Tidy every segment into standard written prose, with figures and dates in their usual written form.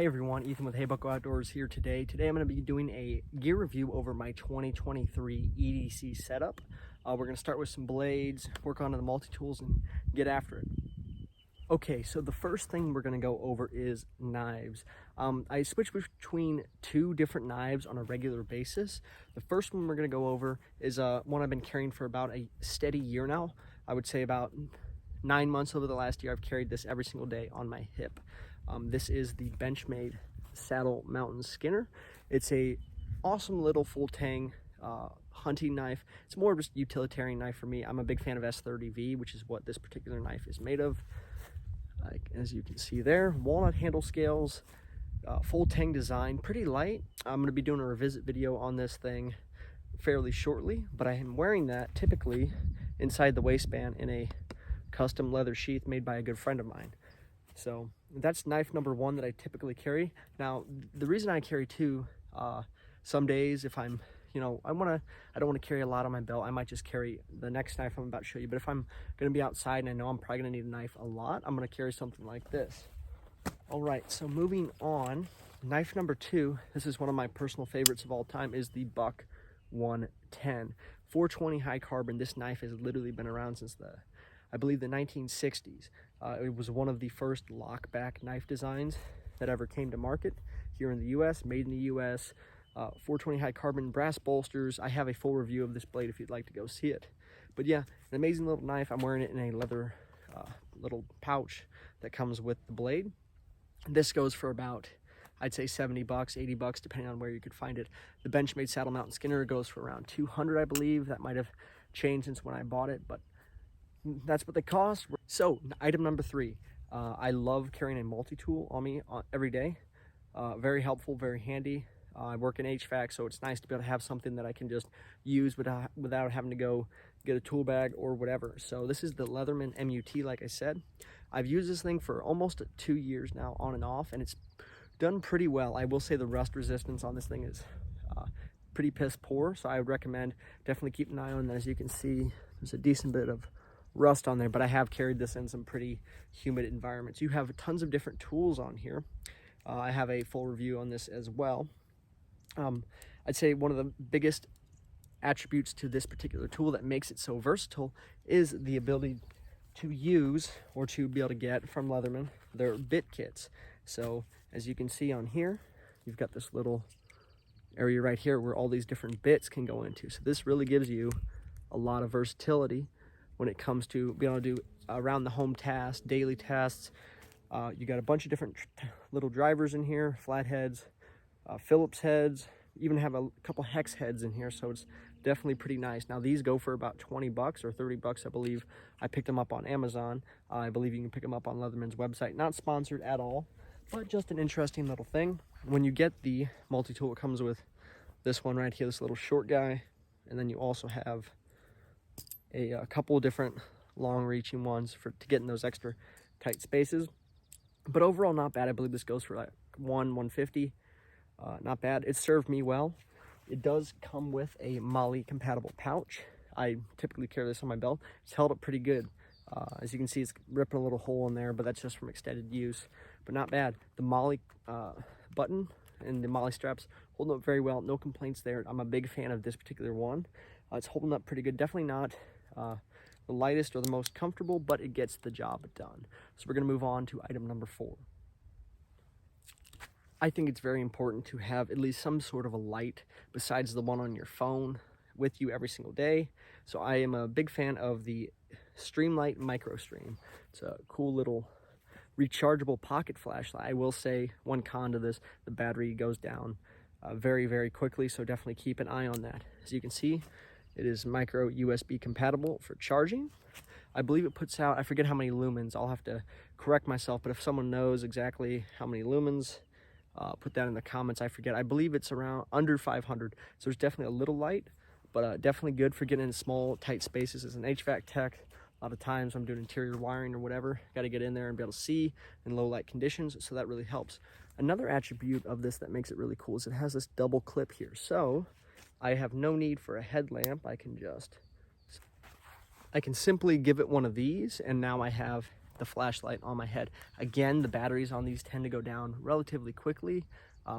Hey everyone, Ethan with Hey Buckle Outdoors here today. Today I'm going to be doing a gear review over my 2023 EDC setup. We're going to start with some blades, work onto the multi-tools, and get after it. Okay, so the first thing we're going to go over is knives. I switch between two different knives on a regular basis. The first one we're going to go over is one I've been carrying for about a steady year now. I would say about 9 months over the last year. I've carried this every single day on my hip. This is the Benchmade Saddle Mountain Skinner. It's a awesome little full tang hunting knife. It's more just a utilitarian knife for me. I'm a big fan of S30V, which is what this particular knife is made of. As you can see there, walnut handle scales, full tang design, pretty light. I'm going to be doing a revisit video on this thing fairly shortly, but I am wearing that typically inside the waistband in a custom leather sheath made by a good friend of mine. So that's knife number one that I typically carry. Now, the reason I carry two, some days if I'm, I don't want to carry a lot on my belt, I might just carry the next knife I'm about to show you. But if I'm going to be outside and I know I'm probably going to need a knife a lot, I'm going to carry something like this. All right, so moving on, knife number two, this is one of my personal favorites of all time, is the Buck 110. 420 high carbon. This knife has literally been around since I believe the 1960s. It was one of the first lockback knife designs that ever came to market here in the US, made in the US. 420 high carbon, brass bolsters. I have a full review of this blade if you'd like to go see it. But yeah, an amazing little knife. I'm wearing it in a leather little pouch that comes with the blade. This goes for about, I'd say 70 bucks, 80 bucks, depending on where you could find it. The Benchmade Saddle Mountain Skinner goes for around 200, I believe. That might have changed since when I bought it, but that's what they cost. So item number three, I love carrying a multi-tool on me every day. Very helpful, very handy. I work in HVAC, so it's nice to be able to have something that I can just use without having to go get a tool bag or whatever. So this is the Leatherman MUT, like I said. I've used this thing for almost 2 years now, on and off, and it's done pretty well. I will say the rust resistance on this thing is pretty piss poor, so I would recommend definitely keep an eye on that. As you can see, there's a decent bit of rust on there, but I have carried this in some pretty humid environments. You have tons of different tools on here. I have a full review on this as well. I'd say one of the biggest attributes to this particular tool that makes it so versatile is the ability to use, or to be able to get from Leatherman, their bit kits. So as you can see on here, you've got this little area right here where all these different bits can go into. So this really gives you a lot of versatility when it comes to being able to do around the home tasks, daily tasks. You got a bunch of different little drivers in here, flatheads, Phillips heads, even have a couple hex heads in here, so it's definitely pretty nice. Now these go for about 20 bucks or 30 bucks, I believe. I picked them up on Amazon. I believe you can pick them up on Leatherman's website. Not sponsored at all, but just an interesting little thing. When you get the multi-tool, it comes with this one right here, this little short guy, and then you also have a couple of different long-reaching ones to get in those extra tight spaces. But overall, not bad. I believe this goes for like $150. Not bad. It served me well. It does come with a MOLLE compatible pouch. I typically carry this on my belt. It's held up pretty good. As you can see, it's ripping a little hole in there, but that's just from extended use. But not bad. The MOLLE button and the MOLLE straps holding up very well. No complaints there. I'm a big fan of this particular one. It's holding up pretty good. Definitely not the lightest or the most comfortable, but it gets the job done. So we're going to move on to item number 4. I think it's very important to have at least some sort of a light besides the one on your phone with you every single day. So I am a big fan of the Streamlight Micro Stream. It's a cool little rechargeable pocket flashlight. I will say one con to this, the battery goes down very, very quickly, so definitely keep an eye on that. As you can see, it is micro USB compatible for charging. I believe it puts out, I forget how many lumens, I'll have to correct myself, but if someone knows exactly how many lumens, put that in the comments. I forget. I believe it's around under 500, so it's definitely a little light, but definitely good for getting in small, tight spaces. As an HVAC tech, a lot of times I'm doing interior wiring or whatever, got to get in there and be able to see in low light conditions, so that really helps. Another attribute of this that makes it really cool is it has this double clip here, so I have no need for a headlamp. I can simply give it one of these, and now I have the flashlight on my head. Again, the batteries on these tend to go down relatively quickly,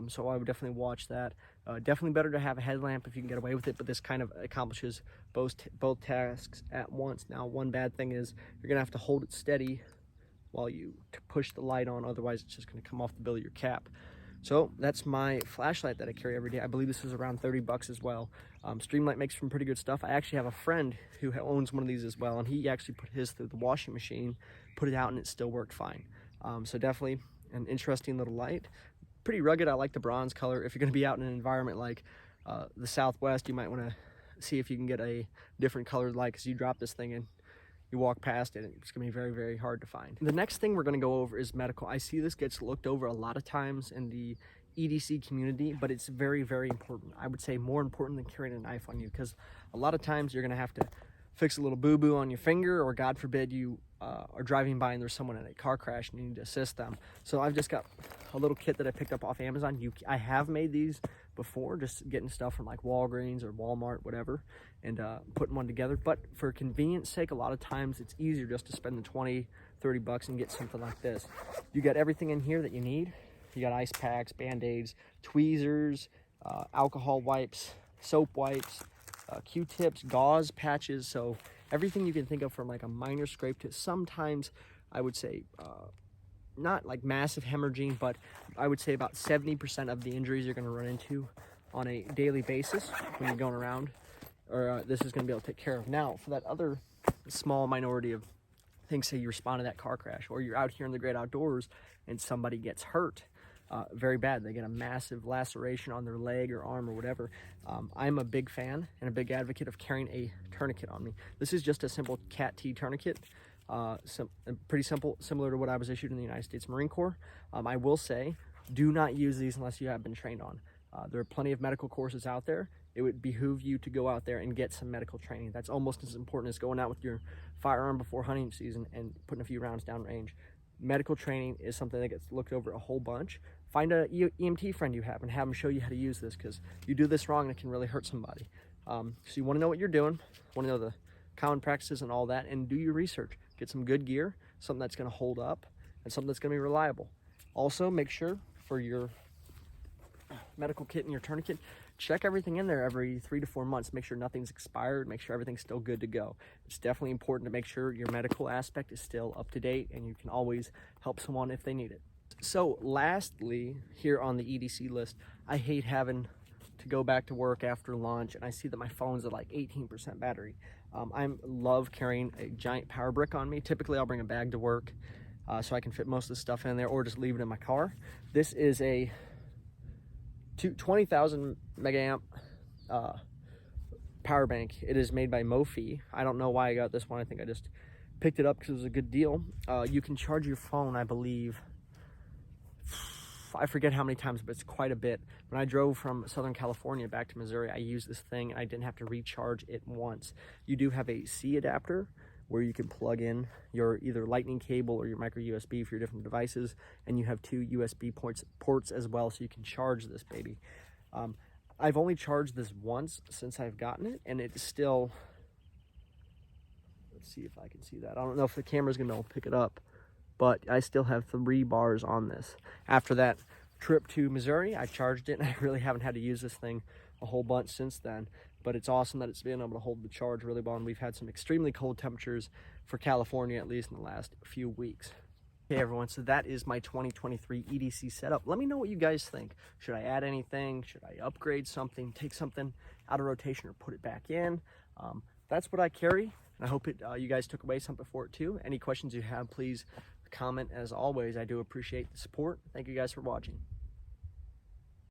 so I would definitely watch that. Definitely better to have a headlamp if you can get away with it, but this kind of accomplishes both tasks at once. Now, one bad thing is you're gonna have to hold it steady while you push the light on, otherwise it's just gonna come off the bill of your cap. So that's my flashlight that I carry every day. I believe this is around 30 bucks as well. Streamlight makes some pretty good stuff. I actually have a friend who owns one of these as well, and he actually put his through the washing machine, put it out, and it still worked fine. So definitely an interesting little light. Pretty rugged. I like the bronze color. If you're going to be out in an environment like the Southwest, you might want to see if you can get a different colored light, because you drop this thing and you walk past it, it's gonna be very, very hard to find. The next thing we're gonna go over is medical. I see this gets looked over a lot of times in the EDC community, but it's very, very important. I would say more important than carrying a knife on you, because a lot of times you're gonna have to fix a little boo-boo on your finger, or God forbid you are driving by and there's someone in a car crash and you need to assist them. So I've just got a little kit that I picked up off Amazon. I have made these before, just getting stuff from like Walgreens or Walmart, whatever, and putting one together. But for convenience sake, a lot of times it's easier just to spend the 20, 30 bucks and get something like this. You got everything in here that you need. You got ice packs, Band-Aids, tweezers, alcohol wipes, soap wipes, Q-tips, gauze patches. So everything you can think of, from like a minor scrape to sometimes, I would say, not like massive hemorrhaging, but I would say about 70% of the injuries you're going to run into on a daily basis when you're going around, or this is going to be able to take care of. Now, for that other small minority of things, say you respond to that car crash, or you're out here in the great outdoors and somebody gets hurt very bad, they get a massive laceration on their leg or arm or whatever, I'm a big fan and a big advocate of carrying a tourniquet on me. This is just a simple cat T tourniquet. Pretty simple, similar to what I was issued in the United States Marine Corps. I will say, do not use these unless you have been trained on. There are plenty of medical courses out there. It would behoove you to go out there and get some medical training. That's almost as important as going out with your firearm before hunting season and putting a few rounds down range. Medical training is something that gets looked over a whole bunch. Find a EMT friend you have and have them show you how to use this, because you do this wrong and it can really hurt somebody. So you want to know what you're doing, want to know the common practices and all that, and do your research. Get some good gear, something that's going to hold up, and something that's going to be reliable. Also, make sure for your medical kit and your tourniquet, check everything in there every 3 to 4 months. Make sure nothing's expired, make sure everything's still good to go. It's definitely important to make sure your medical aspect is still up to date, and you can always help someone if they need it. So lastly, here on the EDC list, I hate having to go back to work after lunch and I see that my phone's at like 18% battery. I love carrying a giant power brick on me. Typically I'll bring a bag to work so I can fit most of the stuff in there, or just leave it in my car. This is a 20,000 mega amp power bank. It is made by Mophie. I don't know why I got this one. I think I just picked it up because it was a good deal. You can charge your phone, I believe, I forget how many times, but it's quite a bit. When I drove from Southern California back to Missouri, I used this thing and I didn't have to recharge it once. You do have a C adapter where you can plug in your either lightning cable or your micro USB for your different devices, and you have 2 USB ports as well, so you can charge this baby. I've only charged this once since I've gotten it, and it's still, let's see if I can see that. I don't know if the camera's gonna be able to pick it up, but I still have 3 bars on this. After that trip to Missouri, I charged it, and I really haven't had to use this thing a whole bunch since then. But it's awesome that it's been able to hold the charge really well, and we've had some extremely cold temperatures for California, at least in the last few weeks. Okay, everyone, so that is my 2023 EDC setup. Let me know what you guys think. Should I add anything? Should I upgrade something, take something out of rotation, or put it back in? That's what I carry, and I hope you guys took away something for it too. Any questions you have, please comment. As always, I do appreciate the support. Thank you guys for watching.